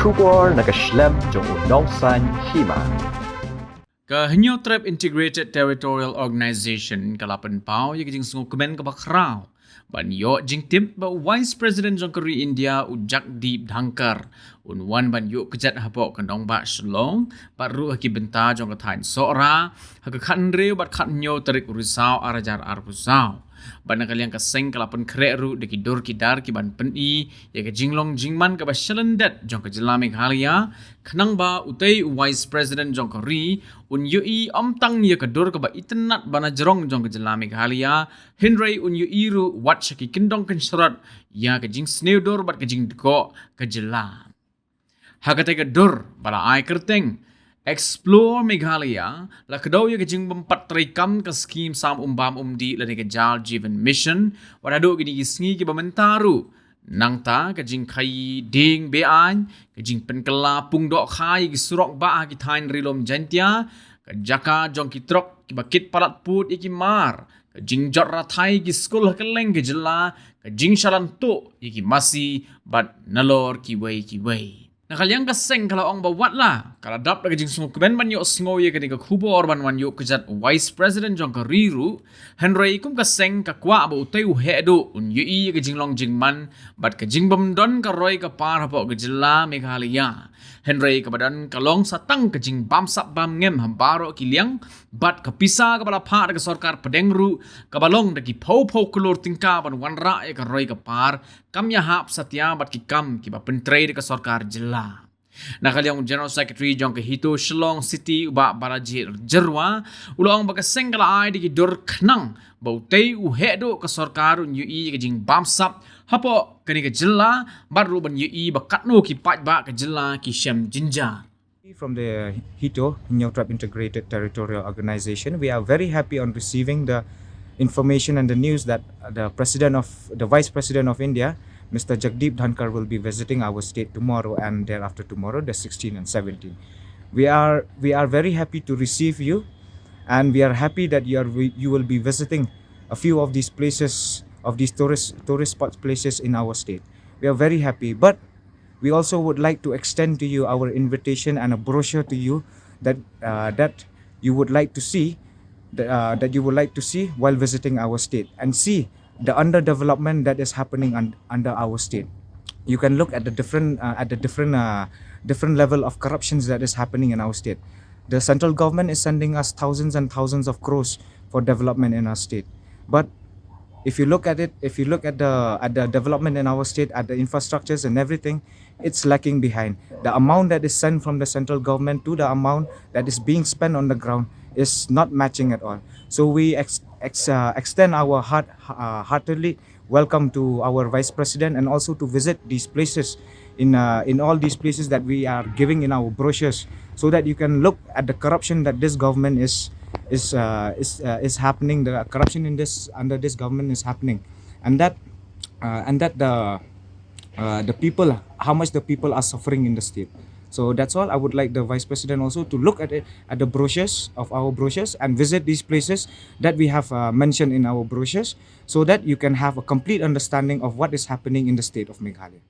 Kubor nakaslem jong unongsan Hima. Hinyo Trap Integrated Territorial Organization kalapan pau yang Jingsniewdur kemen kebakrau. Ban yo jing tim ba Vice President jong keri India Jagdeep Dhankar. Unwan ban yo kejat hapok kendong ba Shlong baru haki benta jong katain sora haka khanre bat khatnyo tarik urisau arajar arbusau. Ban kalian kaseng kalapan kreru deki dur kidar ki ban peni ya ke jinglong jingman ka ba shalandat jong ka Jylla Meghalaya khnang ba utai Vice President jong keri Ïohi amtang ya ke dur ka ba itnat bana jerong jong ka Jylla Meghalaya Henry Ïohi ru wat shaki kendong kenserat ya ke Jingsniewdur bat ke jingdko ka Jylla. Hakatai ke dur bala ai kerteng Explore Meghalaya la kedau ya kejing bempat terikam ke skim sam umbam umdi la ke Jal Jivan Mission wadado gini gisngi ke bamentaru nang ta kejing kai ding bean kejing penkela pung dok khai ki surok ba ki tain rilom jantia ke jaka jong ki trok ki bakit palat put iki mar kejing jot ratai ki skul keleng ke Jylla kejing shalan tu iki masi bat nalor ki wei Nah kalian kaseng kalau orang bawat lah. Kalau dap lagi Jingsniewdur kemen man yuk sengow ye ketika kubor ban man yuk kejat Vice President jong keriru. Henry kum kaseng kakwa ba utai uhedo Ïohi ye kejinglong jingman bat kejing bamdon karoi ke par hapok ke Jylla Meghalaya. Henry kebadan kalong satang kejing bamsap bam ngem hambaro kiliang bat kepisa kepala pak ke sorkar Pdiang ru kabalong deki pau kelur tingka ban wanra ye karoi ke par kam ya hap satya bat kikam kiba pentrei ke sorkar Jylla. Nah kalian General Secretary jong ke Hito Shillong City uba baraji jerwa ulang bakaseng kala ai di dur khnang bautei uhedo ke sorkar Ïohi ke jing bamsap hapo kini ke Jylla baru ban Ïohi bakatno ki patba ke Jylla ki shem jinja. From the Hito Integrated Territorial Organization, we are very happy on receiving the information and the news that the Vice President of India, Mr. Jagdeep Dhankar, will be visiting our state tomorrow and thereafter tomorrow, the 16th and 17th. We are very happy to receive you, and we are happy that you will be visiting a few of these places, of these tourist spot places in our state. We are very happy, but we also would like to extend to you our invitation and a brochure to you that you would like to see while visiting our state and see the underdevelopment that is happening under our state. You can look at the different level of corruptions that is happening in our state. The central government is sending us thousands and thousands of crores for development in our state, but if you look at the development in our state, at the infrastructures and everything, it's lacking behind. The amount that is sent from the central government to the amount that is being spent on the ground is not matching at all. So we extend our heartily welcome to our Vice President and also to visit these places in all these places that we are giving in our brochures, so that you can look at the corruption that this government is happening. The corruption under this government is happening, and that the people, how much the people are suffering in the state. So that's all. I would like the Vice President also to look at the brochures of our brochures and visit these places that we have mentioned in our brochures, so that you can have a complete understanding of what is happening in the state of Meghalaya.